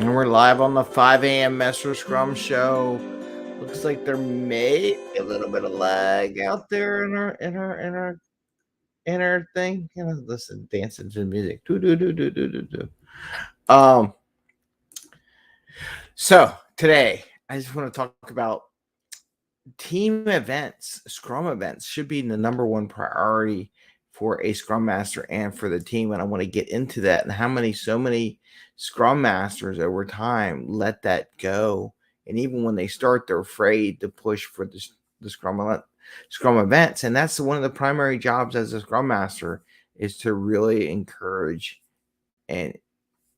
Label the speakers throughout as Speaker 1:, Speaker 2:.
Speaker 1: And we're live on the 5 a.m. Mester Scrum show. Looks like there may be a little bit of lag out there in our thing. You know, listen, dancing to the music. Do do do do do do do. So today I just want to talk about team events. Scrum events should be the number one priority for a Scrum Master and for the team. And I want to get into that and how so many Scrum Masters over time let that go. And even when they start, they're afraid to push for the Scrum events. And that's one of the primary jobs as a Scrum Master is to really encourage and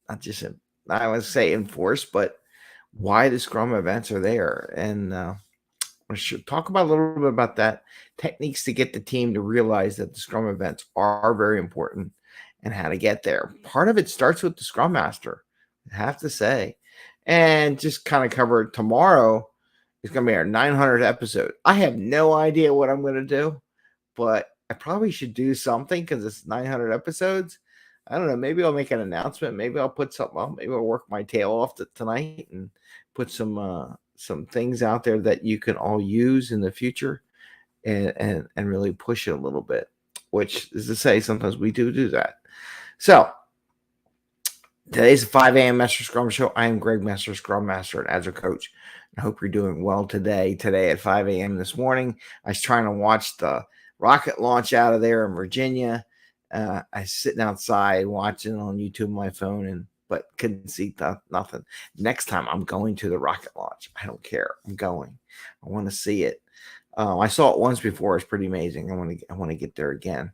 Speaker 1: not just, I would say enforce, but why the Scrum events are there. And I should talk about a little bit about that techniques to get the team to realize that the Scrum events are very important and how to get there. Part of it starts with the Scrum Master, I have to say, and just kind of cover it tomorrow. It's going to be our 900th episode. I have no idea what I'm going to do, but I probably should do something because it's 900 episodes. I don't know. Maybe I'll make an announcement. Maybe I'll put something on. Maybe I'll work my tail off tonight and put some things out there that you can all use in the future and really push it a little bit, which is to say sometimes we do that. So today's the 5 a.m. Mester Scrum Show. I am Greg Mester, Scrum Master and Agile Coach. I hope you're doing well today. Today at 5 a.m. this morning, I was trying to watch the rocket launch out of there in Virginia. I was sitting outside watching on YouTube on my phone but couldn't see nothing. Next time I'm going to the rocket launch. I don't care. I'm going. I want to see it. I saw it once before. It's pretty amazing. I want to get there again.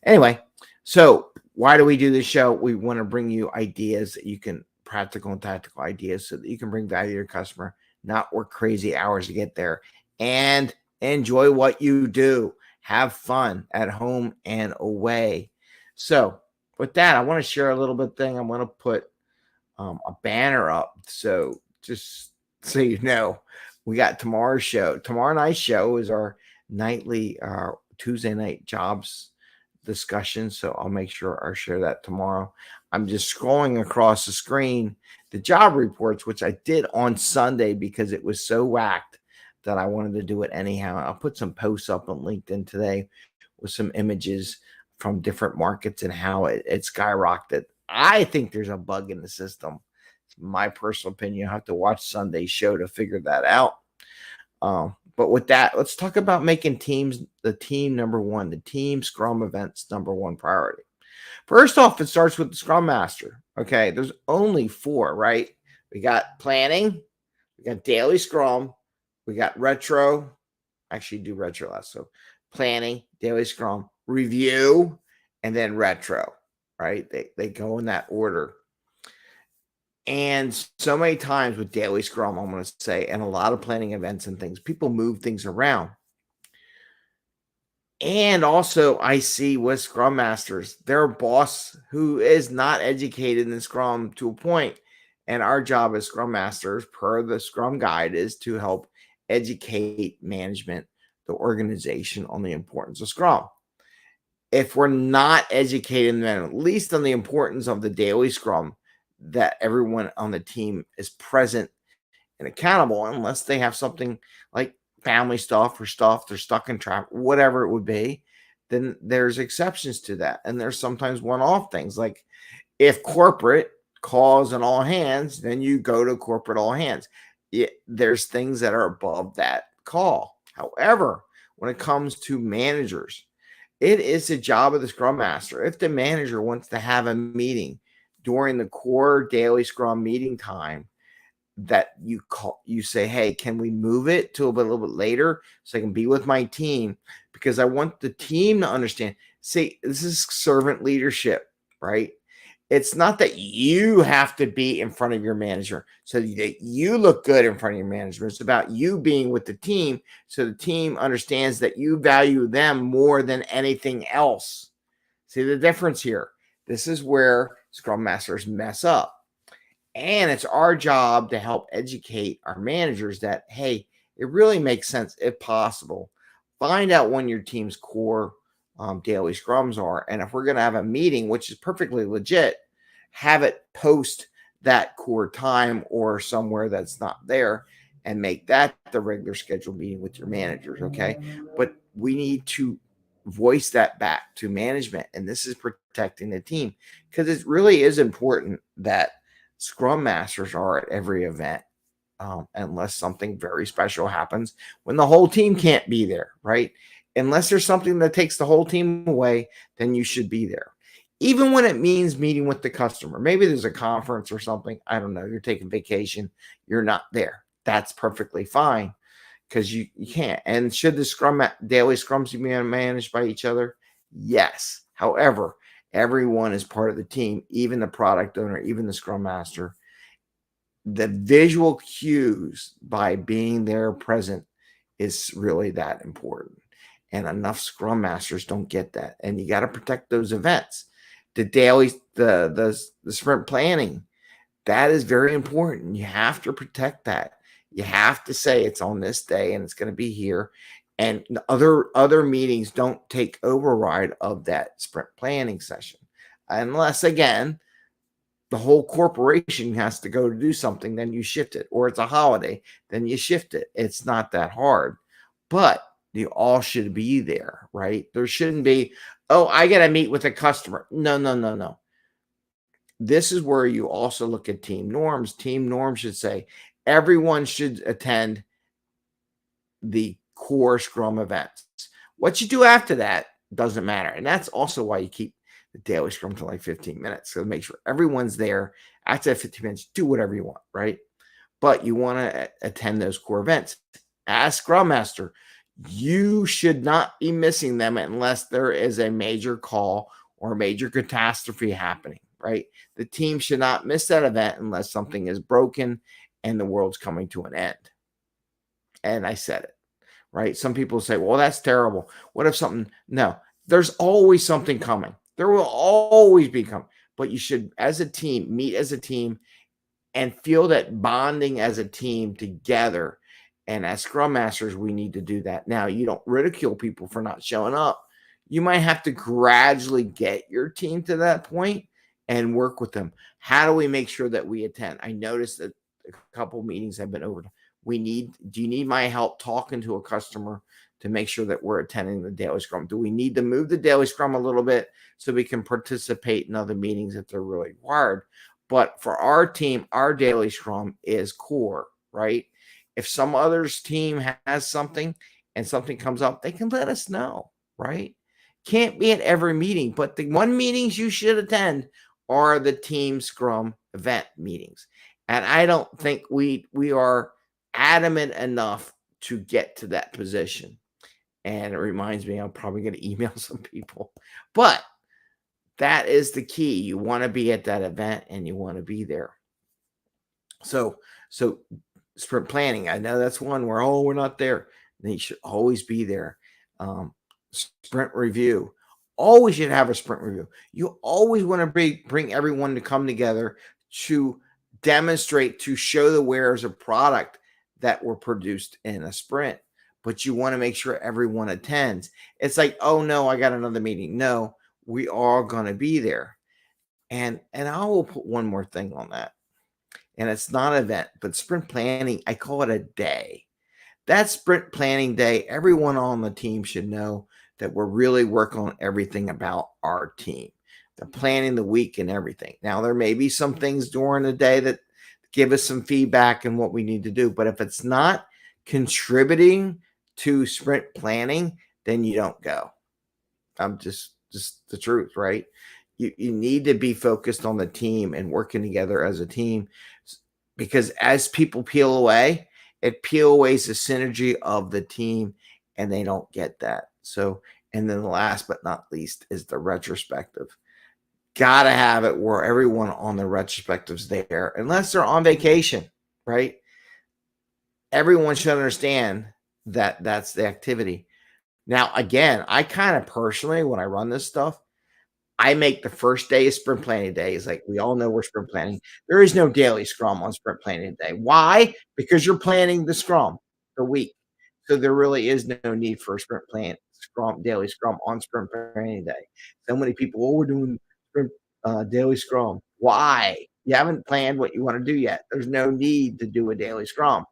Speaker 1: Anyway, so why do we do this show? We want to bring you ideas that you can, practical and tactical ideas, so that you can bring value to your customer, not work crazy hours to get there, and enjoy what you do. Have fun at home and away. So with that, I want to share a little bit thing. I'm going to put a banner up. So just so you know, we got tomorrow's show. Tomorrow night's show is our nightly Tuesday night jobs discussion. So I'll make sure I share that tomorrow. I'm just scrolling across the screen, the job reports, which I did on Sunday because it was so whacked that I wanted to do it anyhow. I'll put some posts up on LinkedIn today with some images from different markets and how it skyrocketed. I think there's a bug in the system. It's my personal opinion. You have to watch Sunday's show to figure that out. But with that, let's talk about making the team number one, the team Scrum events number one priority. First off, it starts with the Scrum Master. Okay, there's only 4, right? We got planning, we got daily Scrum, we got retro. Actually, do retro last. So planning, daily Scrum, review, and then retro, right? They go in that order. And so many times with daily Scrum, I'm going to say, and a lot of planning events and things, people move things around. And also, I see with Scrum Masters, their boss who is not educated in Scrum to a point. And our job as Scrum Masters, per the Scrum Guide, is to help educate management, the organization, on the importance of Scrum. If we're not educating them, at least on the importance of the daily Scrum, that everyone on the team is present and accountable, unless they have something like family stuff or stuff, they're stuck in traffic, whatever it would be, then there's exceptions to that. And there's sometimes one-off things, like if corporate calls an all hands, then you go to corporate all hands. There's things that are above that call. However, when it comes to managers, it is the job of the Scrum Master. If the manager wants to have a meeting during the core daily Scrum meeting time, that you say, hey, can we move it to a little bit later so I can be with my team? Because I want the team to understand. See, this is servant leadership, right? It's not that you have to be in front of your manager so that you look good in front of your manager. It's about you being with the team so the team understands that you value them more than anything else. See the difference here? This is where Scrum Masters mess up. And it's our job to help educate our managers that, hey, it really makes sense, if possible. Find out when your team's core daily Scrums are. And if we're going to have a meeting, which is perfectly legit, have it post that core time or somewhere that's not there and make that the regular scheduled meeting with your managers. Okay. But we need to voice that back to management. And this is protecting the team because it really is important that Scrum Masters are at every event, unless something very special happens when the whole team can't be there, right? Unless there's something that takes the whole team away, then you should be there. Even when it means meeting with the customer, maybe there's a conference or something. I don't know. You're taking vacation, you're not there. That's perfectly fine because you can't. And should the daily scrums be managed by each other? Yes. However, everyone is part of the team, even the product owner, even the scrum master. The visual cues by being there present is really that important. And enough scrum masters don't get that. And you got to protect those events. The daily, the sprint planning, that is very important. You have to protect that. You have to say it's on this day and it's going to be here. And the other meetings don't take override of that sprint planning session. Unless again, the whole corporation has to go to do something, then you shift it. Or it's a holiday, then you shift it. It's not that hard. But you all should be there, right? There shouldn't be, oh, I got to meet with a customer. No, no, no, no. This is where you also look at team norms. Team norms should say everyone should attend the core Scrum events. What you do after that doesn't matter. And that's also why you keep the daily Scrum to like 15 minutes. So make sure everyone's there. After that 15 minutes, do whatever you want, right? But you want to attend those core events. As Scrum Master, you should not be missing them unless there is a major call or a major catastrophe happening, right? The team should not miss that event unless something is broken and the world's coming to an end. And I said it, right? Some people say, well, that's terrible. What if something? No, there's always something coming. There will always be coming. But you should, as a team, meet as a team and feel that bonding as a team together. And as Scrum Masters, we need to do that. Now, you don't ridicule people for not showing up. You might have to gradually get your team to that point and work with them. How do we make sure that we attend? I noticed that a couple meetings have been over. Do you need my help talking to a customer to make sure that we're attending the daily scrum? Do we need to move the daily scrum a little bit so we can participate in other meetings if they're really required? But for our team, our daily scrum is core, right? If some other's team has something and something comes up, they can let us know, right? Can't be at every meeting, but the one meetings you should attend are the team scrum event meetings. And I don't think we are adamant enough to get to that position. And it reminds me, I'm probably going to email some people, but that is the key. You want to be at that event and you want to be there. So sprint planning, I know that's one where, oh, we're not there. They should always be there. Sprint review. Always should have a sprint review. You always want to bring everyone to come together to demonstrate, to show the wares of product that were produced in a sprint. But you want to make sure everyone attends. It's like, oh no, I got another meeting. No, we are going to be there. And I will put one more thing on that. And it's not an event, but sprint planning, I call it a day. That sprint planning day, everyone on the team should know that we're really working on everything about our team. The planning the week and everything. Now, there may be some things during the day that give us some feedback and what we need to do. But if it's not contributing to sprint planning, then you don't go. I'm just the truth, right? You need to be focused on the team and working together as a team, because as people peel away, it peel away the synergy of the team, and they don't get that. So, and then the last but not least is the retrospective. Gotta have it where everyone on the retrospectives there, unless they're on vacation, right? Everyone should understand that that's the activity. Now, again, I kind of personally, when I run this stuff, I make the first day of sprint planning day is like, we all know we're sprint planning. There is no daily scrum on sprint planning day. Why? Because you're planning the scrum the week. So there really is no need for a sprint plan scrum, daily scrum on sprint planning day. So many people, oh, we're doing sprint daily scrum. Why? You haven't planned what you want to do yet. There's no need to do a daily scrum.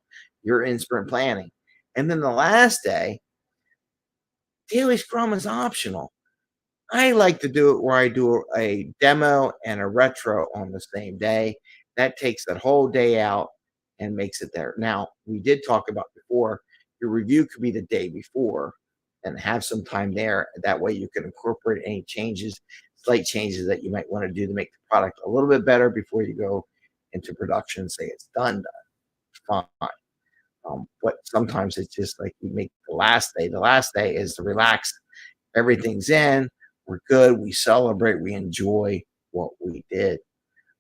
Speaker 1: You're in sprint planning. And then the last day, daily scrum is optional. I like to do it where I do a demo and a retro on the same day. That takes that whole day out and makes it there. Now, we did talk about before, your review could be the day before and have some time there. That way you can incorporate any changes, slight changes that you might want to do to make the product a little bit better before you go into production. Say it's done, fine. But sometimes it's just like you make the last day. The last day is to relax. Everything's in. We're good. We celebrate. We enjoy what we did.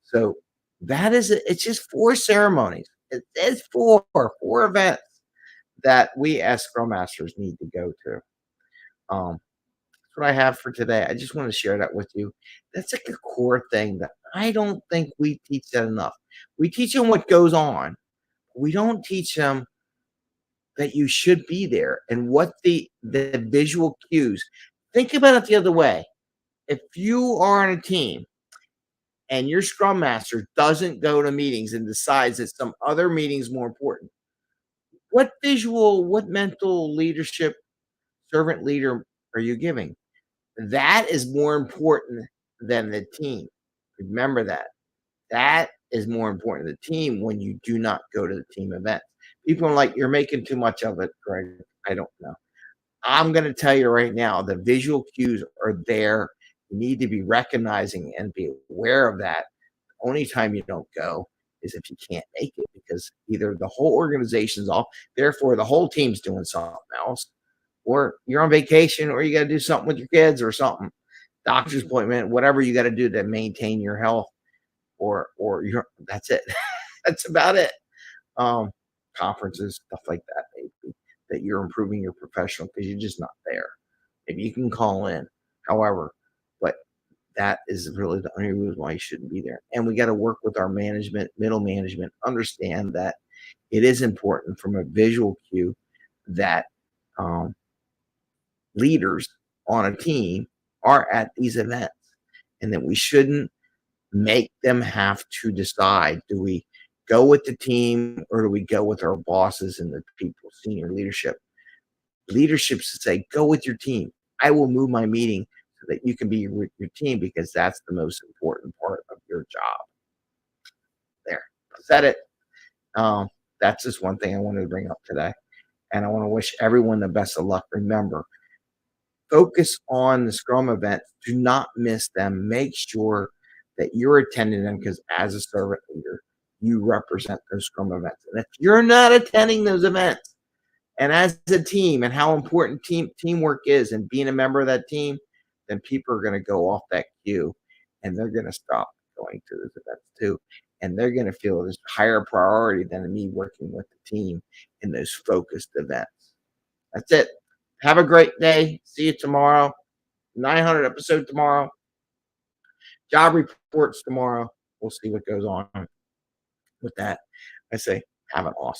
Speaker 1: So that is it. It's just 4 ceremonies. It's four events that we as Scrum Masters need to go to. That's what I have for today. I just want to share that with you. That's like a core thing that I don't think we teach that enough. We teach them what goes on. We don't teach them that you should be there and what the visual cues. Think about it the other way. If you are on a team and your scrum master doesn't go to meetings and decides that some other meeting is more important, what visual, what mental leadership servant leader are you giving? That is more important than the team. Remember that. That is more important than the team when you do not go to the team event. People are like, you're making too much of it, Greg. I don't know. I'm going to tell you right now, the visual cues are there. You need to be recognizing and be aware of that. The only time you don't go is if you can't make it because either the whole organization's off, therefore the whole team's doing something else, or you're on vacation, or you got to do something with your kids or something, doctor's appointment, whatever you got to do to maintain your health, or your that's it. That's about it. Um, Conferences, stuff like that, maybe that you're improving your professional because you're just not there. Maybe you can call in, however, but that is really the only reason why you shouldn't be there. And we got to work with our management, middle management, understand that it is important from a visual cue that um, leaders on a team are at these events and that we shouldn't make them have to decide, do we go with the team or do we go with our bosses and the people, senior leadership? Leadership should say, go with your team. I will move my meeting so that you can be with your team because that's the most important part of your job. There, said it. Um, that's just one thing I wanted to bring up today. And I want to wish everyone the best of luck. Remember, focus on the Scrum events. Do not miss them. Make sure that you're attending them because as a servant leader, you represent those Scrum events. And if you're not attending those events, and as a team and how important teamwork is and being a member of that team, then people are going to go off that queue and they're going to stop going to those events too. And they're going to feel this higher priority than me working with the team in those focused events. That's it. Have a great day. See you tomorrow. 900 episode tomorrow. Job reports tomorrow. We'll see what goes on with that. I say, have an awesome